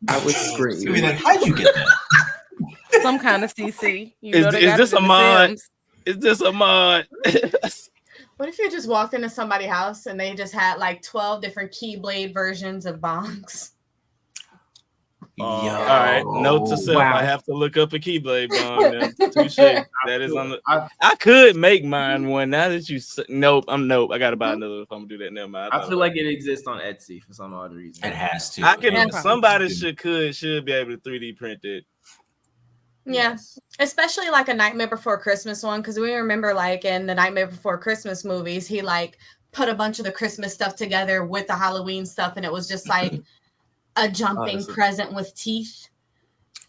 I would scream. Be like, how'd you get that? Some kind of CC. Is this a mod? Is this a mod? What if you just walked into somebody's house and they just had like 12 different Keyblade versions of bongs? All right, note to self. Wow. I have to look up a Keyblade bong. Touche. That is on the. I could make mine one. Now that you nope. I gotta buy another if I'm gonna do that. Never mind. I feel like it exists on Etsy for some odd reason. It has to. I can. Somebody should be able to 3D print it. Yeah, especially like a Nightmare Before Christmas one, because we remember like in the Nightmare Before Christmas movies, he like put a bunch of the Christmas stuff together with the Halloween stuff, and it was just like a jumping present with teeth.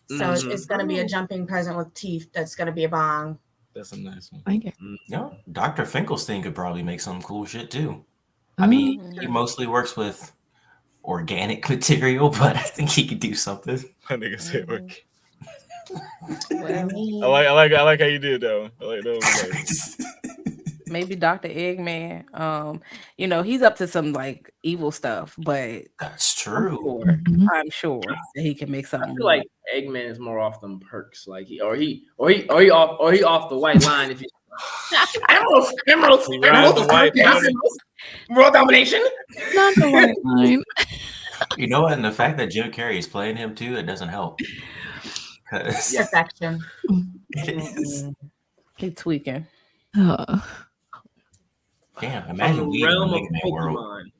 So it's going to be a jumping present with teeth. That's going to be a bong. That's a nice one. I get. Yeah, Dr. Finkelstein could probably make some cool shit too. I mean, he mostly works with organic material, but I think he could do something. My nigga said organic. Well, I like how you did though. I like that. Maybe Dr. Eggman. He's up to some like evil stuff, but that's true. I'm sure that he can make something. I feel like Eggman is more off them perks, like he off the white line. If he emeralds, world domination. Not the white line. You know what? And the fact that Jim Carrey is playing him too, it doesn't help. Perfection. It is. Keep tweaking. Damn, From imagine the weed in the realm of Mega Man world. Pokemon.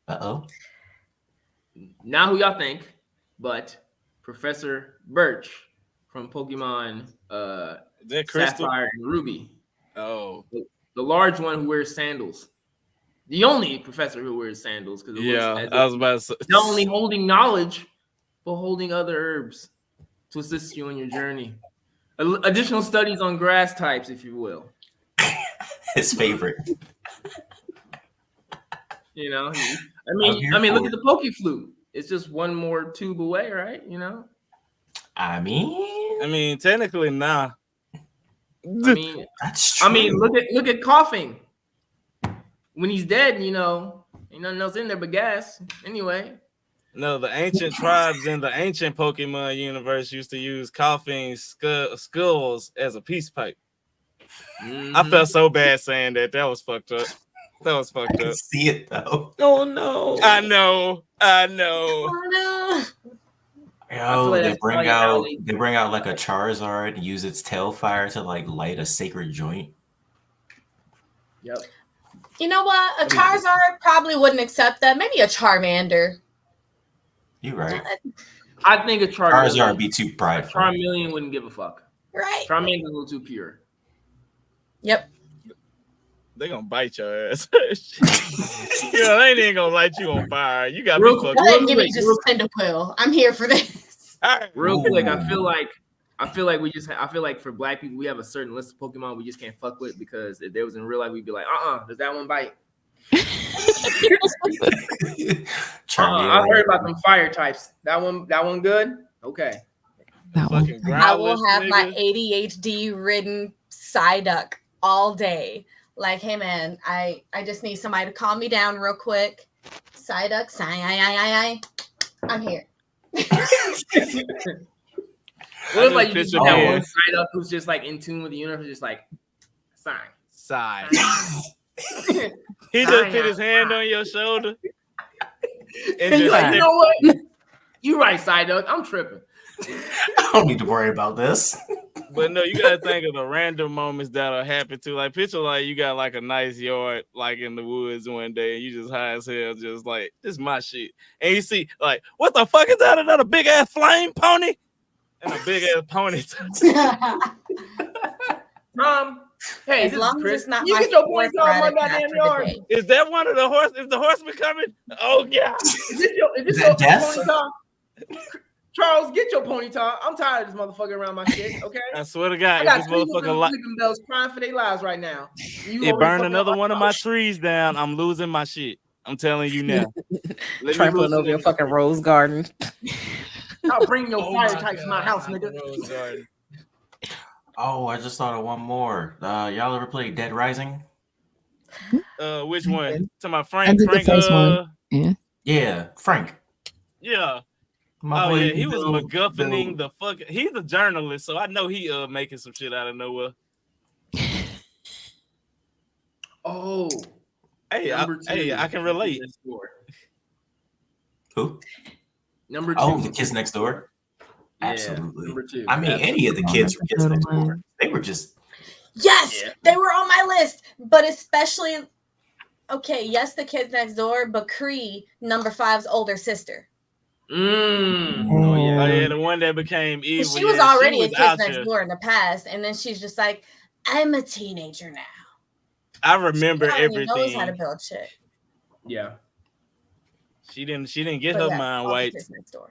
Uh-oh. Not who y'all think, but Professor Birch from Pokemon Is that Crystal? Sapphire and Ruby. Oh. The large one who wears sandals. The only professor who wears sandals. Because Yeah, I was about to say. not only holding knowledge, but holding other herbs to assist you on your journey. Additional studies on grass types, if you will. His favorite. You know, I mean, look at the Pokeflute. It's just one more tube away, right? You know. I mean, technically, nah. I mean, that's true. I mean, look at coughing. When he's dead, you know, ain't nothing else in there but gas. Anyway. No, the ancient tribes in the ancient Pokemon universe used to use coughing skulls as a peace pipe. Mm-hmm. I felt so bad saying that. That was fucked up. That was fucked I up. see it though. Oh no. I know. Oh no. Yo, they bring out like a Charizard and use its tail fire to like light a sacred joint. Yep. You know what? A Charizard probably wouldn't accept that. Maybe a Charmander. You're right. I think a Charizard would be too prideful. Charmeleon wouldn't give a fuck. Right. Charmander's a little too pure. Yep. They gonna bite your ass. Yeah, they ain't gonna light you on fire. You got me fucked. Go ahead and give me just a Cyndaquil. I'm here for this. Real quick, I feel like I feel like for black people we have a certain list of Pokemon we just can't fuck with because if there was in real life we'd be like, does that one bite? I heard about them fire types. That one good? Okay. I will have my ADHD ridden Psyduck all day. Like, hey man, I just need somebody to calm me down real quick. Psyduck, I'm here. What if like you just have one Psyduck who's just like in tune with the universe, just like sigh. He just put his hand on your shoulder. And you're like, you know what? You right, Psyduck. I'm tripping. I don't need to worry about this. But no, you gotta think of the random moments that'll happen too. Like picture like you got like a nice yard like in the woods one day and you just high as hell, just like this is my shit. And you see like, what the fuck is that? Another big ass flame pony? And a big ass pony. Hey, as long as it's not you my get your points on my goddamn yard. Is that one of the horses? Is the horseman coming? Oh yeah. Is this your ponytail? Charles, get your ponytail. I'm tired of this motherfucker around my shit. Okay. I swear to God, I got this motherfucker bells crying for their lives right now. It burned another one of my trees down. I'm losing my shit. I'm telling you now. Trampling over your fucking rose garden. I'll bring your fire types to my house, nigga. Oh, I just thought of one more. Y'all ever played Dead Rising? Which one? To my Frank. Yeah, Frank. Yeah. My yeah, he was MacGuffining the fuck. He's a journalist, so I know he making some shit out of nowhere. Oh, hey, I can relate. Who? Number 2. Oh, the Kids Next Door. Yeah, absolutely. Number 2. I mean, any of the kids from Kids Next Door, they were just. Yes, they were on my list, but especially. Okay, yes, the Kids Next Door, but Cree, number 5's older sister. Oh yeah, the one that became evil. She was already a Kids Next Door in the past, and then she's just like, I'm a teenager now. I remember everything. She knows how to build shit. Yeah. She didn't get her mind wiped. Kids Next Door.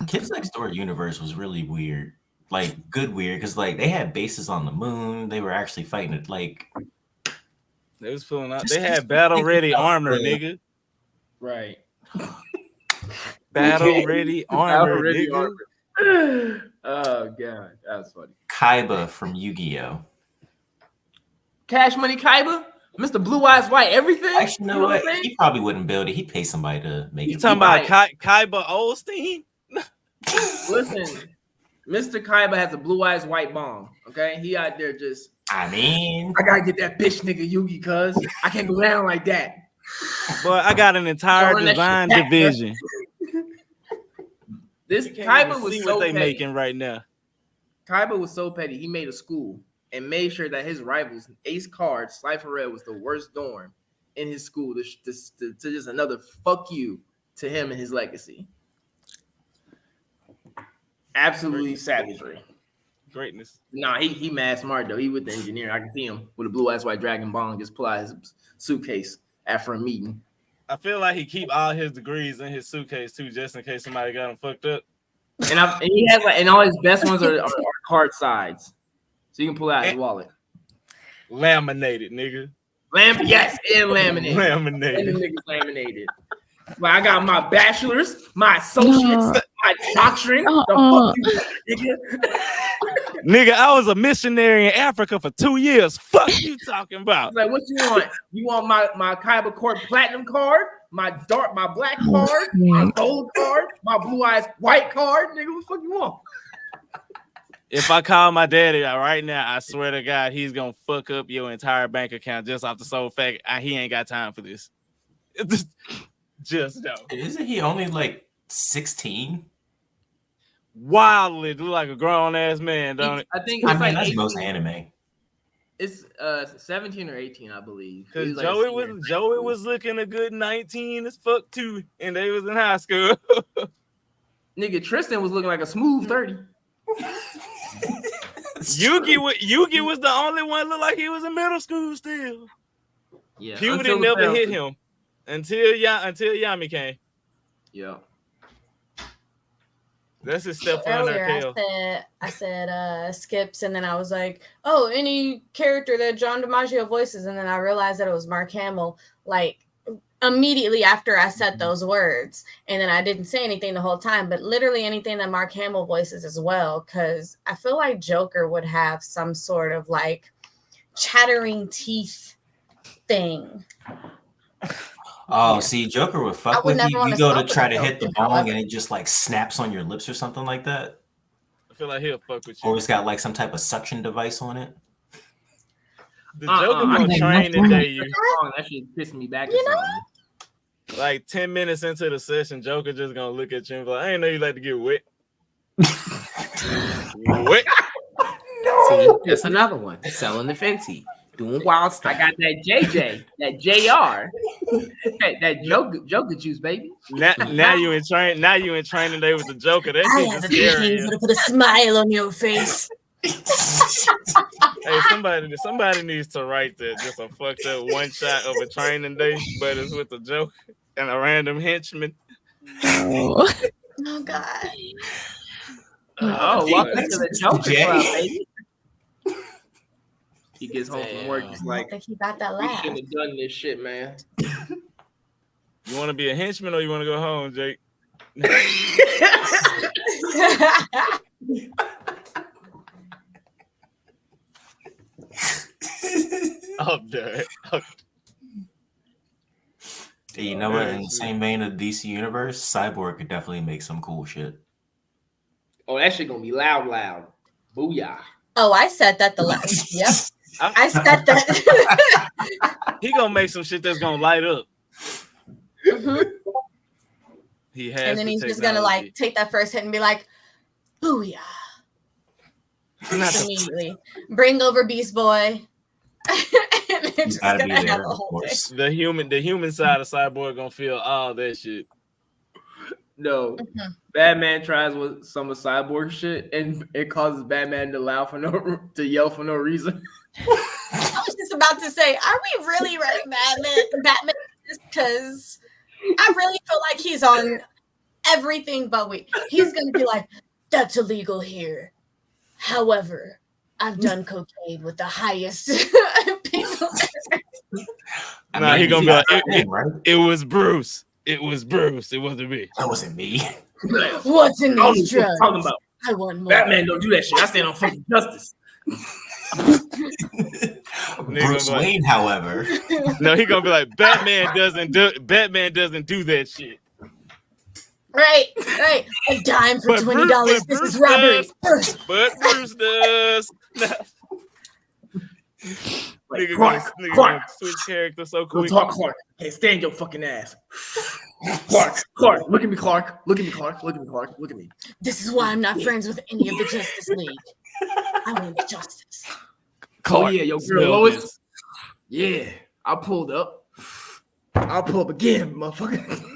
Kids Next Door universe was really weird. Like good weird, because like they had bases on the moon. They were actually fighting it like they was pulling out. They had battle ready armor, nigga. Right. Battle ready armor, nigga. Oh god, that was funny. Kaiba from Yu-Gi-Oh. Cash Money Kaiba, Mr. Blue Eyes White, everything. Actually, you know what? He probably wouldn't build it. He'd pay somebody to make it. You talking about Kaiba Olstein? Listen, Mr. Kaiba has a Blue Eyes White bong. Okay, he out there just. I mean, I gotta get that bitch nigga Yugi, cuz I can't go down like that. Boy, I got an entire design division. This Kaiba was see so what they petty. making right now. Kaiba was so petty. He made a school and made sure that his rivals, Ace Card, Slifer Red, was the worst dorm in his school. To just another fuck you to him and his legacy. Absolutely savagery. Greatness. Nah, he mad smart though. He with the engineer. I can see him with a blue eyes white dragon bong just pull out his suitcase after a meeting. I feel like he keep all his degrees in his suitcase too, just in case somebody got him fucked up. And he has and all his best ones are card sides, so you can pull out his wallet. Laminated, nigga. Yes, and laminated. Laminated. And the niggas laminated. Well, I got my bachelor's, my associates, my doctorate. The fuck you, nigga. Nigga, I was a missionary in Africa for 2 years. Fuck you talking about? Like, what you want? You want my Kaiba Court platinum card, my black card, my gold card, my blue eyes white card? Nigga, what the fuck you want? If I call my daddy right now, I swear to God, he's gonna fuck up your entire bank account just off the sole fact he ain't got time for this. Just no. Isn't he only like 16? Wildly, look like a grown ass man, don't it? I think it's like that's 18. most anime. It's 17 or 18, I believe. Because Like Joey was looking a good 19 as fuck too, and they was in high school. Nigga, Tristan was looking like a smooth 30. Yugi was the only one looked like he was in middle school still. Yeah, puberty never hit him until Yami came. Yeah. That's his step Earlier, I said skips, and then I was like, oh, any character that John DiMaggio voices, and then I realized that it was Mark Hamill, like immediately after I said those words, and then I didn't say anything the whole time, but literally anything that Mark Hamill voices as well, because I feel like Joker would have some sort of like chattering teeth thing. Oh, see, Joker would fuck with you. You go to try to hit the bong and it just like snaps on your lips or something like that. I feel like he'll fuck with you. Or it's got like some type of suction device on it. The Joker gonna train today. That shit pissed me back. You know? Like 10 minutes into the session, Joker just gonna look at you and be like, I didn't know you like to get wet. Wet. No. See, just another one selling the Fenty. Doing wild stuff. I got that JJ, that JR, that Joker juice, baby. Now you in training day with the Joker. That I have a feeling to put a smile on your face. Hey, somebody needs to write that. Just a fucked up one shot of a training day, but it's with the Joker and a random henchman. Oh God. Welcome to the Joker Club, baby. He gets home from work. He's like, I think he got that we laugh. shouldn't have done this shit, man. You want to be a henchman or you want to go home, Jake? I'm done. Hey, you know what? In the same vein of DC Universe, Cyborg could definitely make some cool shit. Oh, that shit gonna be loud. Booyah. Oh, I said that the last. Yep. I said that. He gonna make some shit that's gonna light up. Mm-hmm. He has, and then he's just gonna like take that first hit and be like, "Booyah!" Immediately, bring over Beast Boy. And they're just gonna have a whole thing. The human side of Cyborg gonna feel all that shit. No, Batman tries with some of Cyborg shit, and it causes Batman to yell for no reason. I was just about to say, are we really running Batman? Because I really feel like he's on everything but he's gonna be like, that's illegal here. However, I've done cocaine with the highest people. Nah, he gonna be like, it was Bruce. It was Bruce. It wasn't me. That wasn't me. What's in these drugs? Talking about. I want more. Batman don't do that shit. I stand on fucking justice. Bruce Wayne, however. No, he gonna be like, Batman doesn't do that shit. Right. A dime for $20. This is robbery. But Bruce does. Like, nigga gonna switch character so Go quick. talk, Clark. Can't stand your fucking ass. Clark, look at me, Clark. Look at me, Clark. Look at me, Clark. Look at me. This is why I'm not friends with any of the Justice League. I want justice. Clark, oh yeah, yo, girl Lois. This. Yeah, I pulled up. I'll pull up again, motherfucker.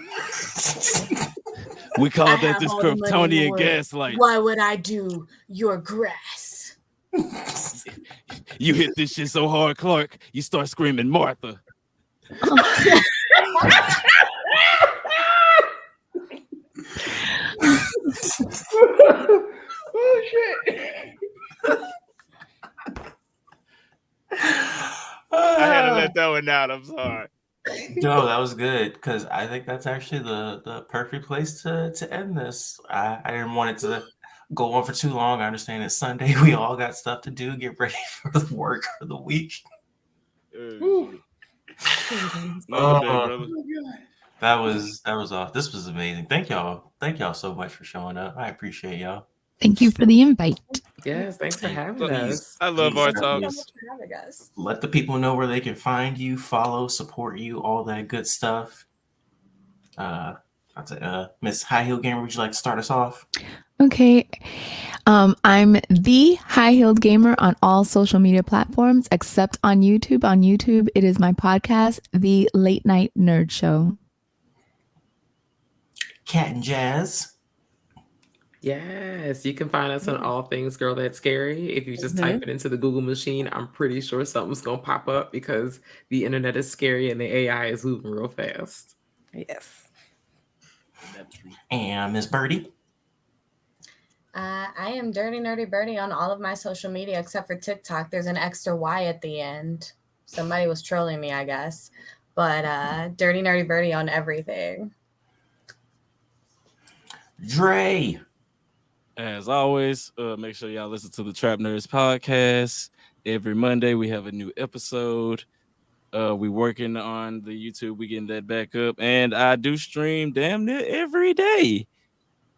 We call that this Kryptonian gaslight. Why would I do your grass? You hit this shit so hard, Clark, you start screaming Martha. Oh shit. I had to let that one out. I'm sorry. No, that was good because I think that's actually the perfect place to end this. I didn't want it to go on for too long. I understand it's Sunday. We all got stuff to do. Get ready for the work for the week. That was off. This was amazing. Thank y'all so much for showing up. I appreciate y'all. Thank you for the invite. Yes, thanks for having us. I love our talks. Let the people know where they can find you, follow, support you, all that good stuff. Miss High Heel Gamer, would you like to start us off? Okay. I'm the High Heeled Gamer on all social media platforms except on YouTube. On YouTube, it is my podcast, The Late Night Nerd Show. Cat and Jazz. Yes, you can find us on all things Girl That's Scary. If you just type it into the Google machine, I'm pretty sure something's going to pop up because the internet is scary and the AI is moving real fast. Yes. And Miss Birdie. I am Dirty Nerdy Birdie on all of my social media except for TikTok. There's an extra Y at the end. Somebody was trolling me, I guess. But Dirty Nerdy Birdie on everything. Dre. As always, make sure y'all listen to the Trap Nerds podcast. Every Monday we have a new episode. We working on the YouTube. We getting that back up, and I do stream damn near every day.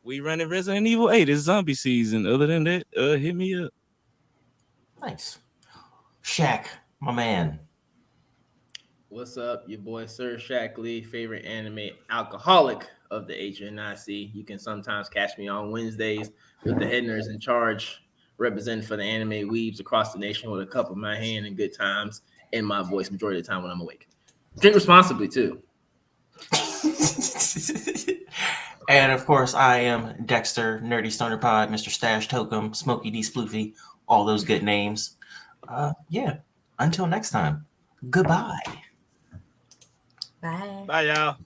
We running Resident Evil 8. It's zombie season. Other than that, hit me up. Nice. Shaq, my man. What's up, your boy Sir Shaq Lee, favorite anime alcoholic of the HNIC. You can sometimes catch me on Wednesdays with the head nerds in charge, representing for the anime weebs across the nation with a cup of my hand and good times in my voice majority of the time when I'm awake. Drink responsibly, too. And, of course, I am Dexter, Nerdy Stoner Pod, Mr. Stash Tokum, Smokey D. Sploofy, all those good names. Yeah, until next time, goodbye. Bye. Bye, y'all.